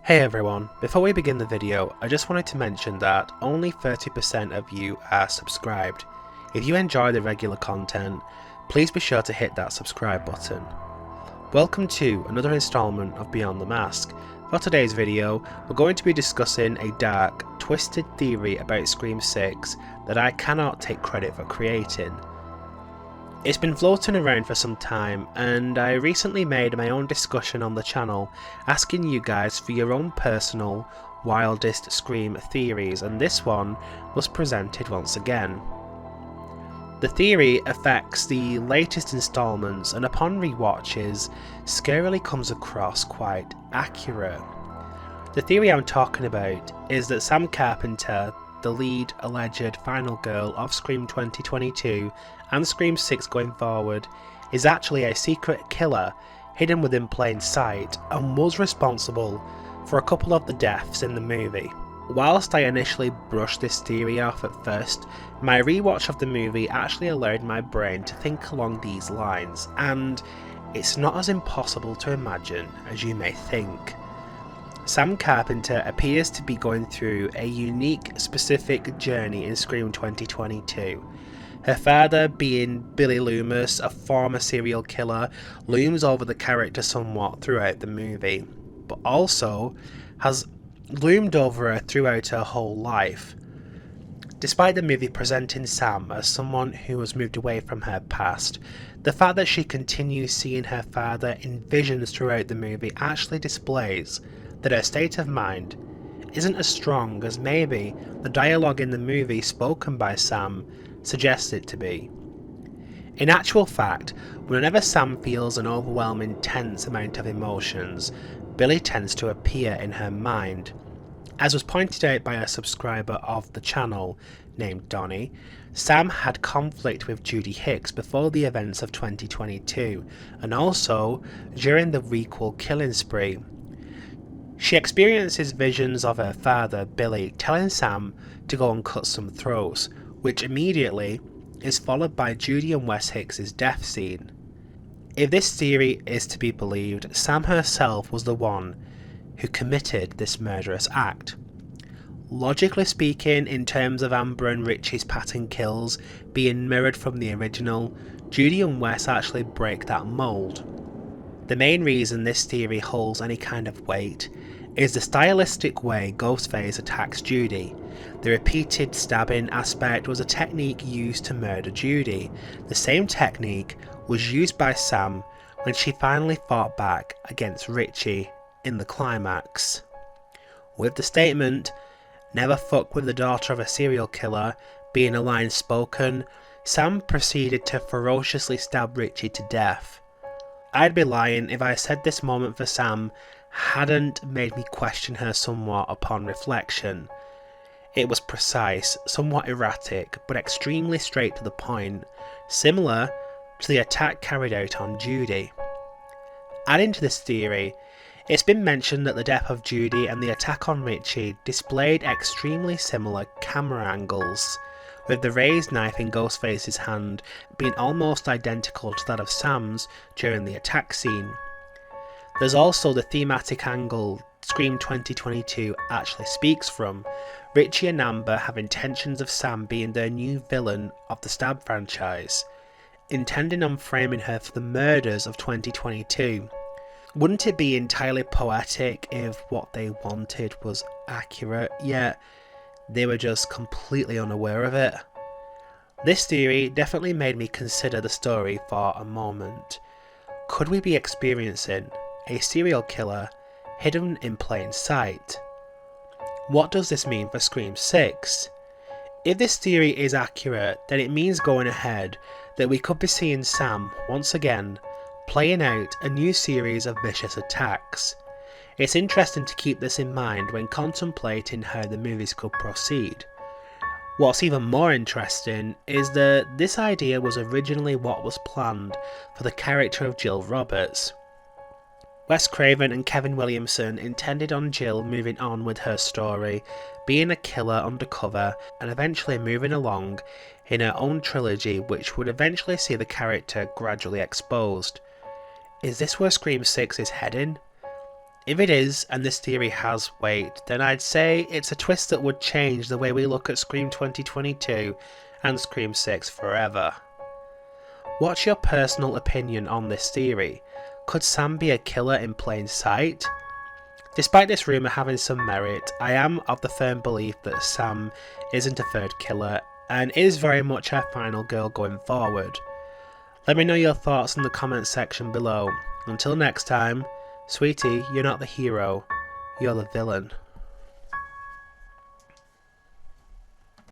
Hey everyone, before we begin the video, I just wanted to mention that only 30% of you are subscribed. If you enjoy the regular content, please be sure to hit that subscribe button. Welcome to another installment of Beyond the Mask. For today's video, we're going to be discussing a dark, twisted theory about Scream 6 that I cannot take credit for creating. It's been floating around for some time, and I recently made my own discussion on the channel asking you guys for your own personal, wildest Scream theories, and this one was presented once again. The theory affects the latest installments, and upon rewatches, scarily comes across quite accurate. The theory I'm talking about is that Sam Carpenter, the lead alleged final girl of Scream 2022 and Scream 6 going forward, is actually a secret killer hidden within plain sight and was responsible for a couple of the deaths in the movie. Whilst I initially brushed this theory off at first, my rewatch of the movie actually allowed my brain to think along these lines, and it's not as impossible to imagine as you may think. Sam Carpenter appears to be going through a unique, specific journey in Scream 2022. Her father, being Billy Loomis, a former serial killer, looms over the character somewhat throughout the movie, but also has loomed over her throughout her whole life. Despite the movie presenting Sam as someone who has moved away from her past, the fact that she continues seeing her father in visions throughout the movie actually displays that her state of mind isn't as strong as maybe the dialogue in the movie spoken by Sam suggests it to be. In actual fact, whenever Sam feels an overwhelming tense amount of emotions, Billy tends to appear in her mind. As was pointed out by a subscriber of the channel named Donnie, Sam had conflict with Judy Hicks before the events of 2022 and also during the requel killing spree. She experiences visions of her father, Billy, telling Sam to go and cut some throats, which immediately is followed by Judy and Wes Hicks' death scene. If this theory is to be believed, Sam herself was the one who committed this murderous act. Logically speaking, in terms of Amber and Richie's pattern kills being mirrored from the original, Judy and Wes actually break that mould. The main reason this theory holds any kind of weight is the stylistic way Ghostface attacks Judy. The repeated stabbing aspect was a technique used to murder Judy. The same technique was used by Sam when she finally fought back against Richie in the climax. With the statement, "Never fuck with the daughter of a serial killer," being a line spoken, Sam proceeded to ferociously stab Richie to death. I'd be lying if I said this moment for Sam hadn't made me question her somewhat upon reflection. It was precise, somewhat erratic, but extremely straight to the point, similar to the attack carried out on Judy. Adding to this theory, it's been mentioned that the death of Judy and the attack on Richie displayed extremely similar camera angles, with the raised knife in Ghostface's hand being almost identical to that of Sam's during the attack scene. There's also the thematic angle Scream 2022 actually speaks from. Richie and Amber have intentions of Sam being their new villain of the Stab franchise, intending on framing her for the murders of 2022. Wouldn't it be entirely poetic if what they wanted was accurate, yet they were just completely unaware of it? This theory definitely made me consider the story for a moment. Could we be experiencing a serial killer hidden in plain sight? What does this mean for Scream 6? If this theory is accurate, then it means going ahead that we could be seeing Sam once again playing out a new series of vicious attacks. It's interesting to keep this in mind when contemplating how the movies could proceed. What's even more interesting is that this idea was originally what was planned for the character of Jill Roberts. Wes Craven and Kevin Williamson intended on Jill moving on with her story, being a killer undercover, and eventually moving along in her own trilogy, which would eventually see the character gradually exposed. Is this where Scream 6 is heading? If it is, and this theory has weight, then I'd say it's a twist that would change the way we look at Scream 2022 and Scream 6 forever. What's your personal opinion on this theory? Could Sam be a killer in plain sight? Despite this rumour having some merit, I am of the firm belief that Sam isn't a third killer and is very much our final girl going forward. Let me know your thoughts in the comments section below. Until next time, sweetie, you're not the hero, you're the villain.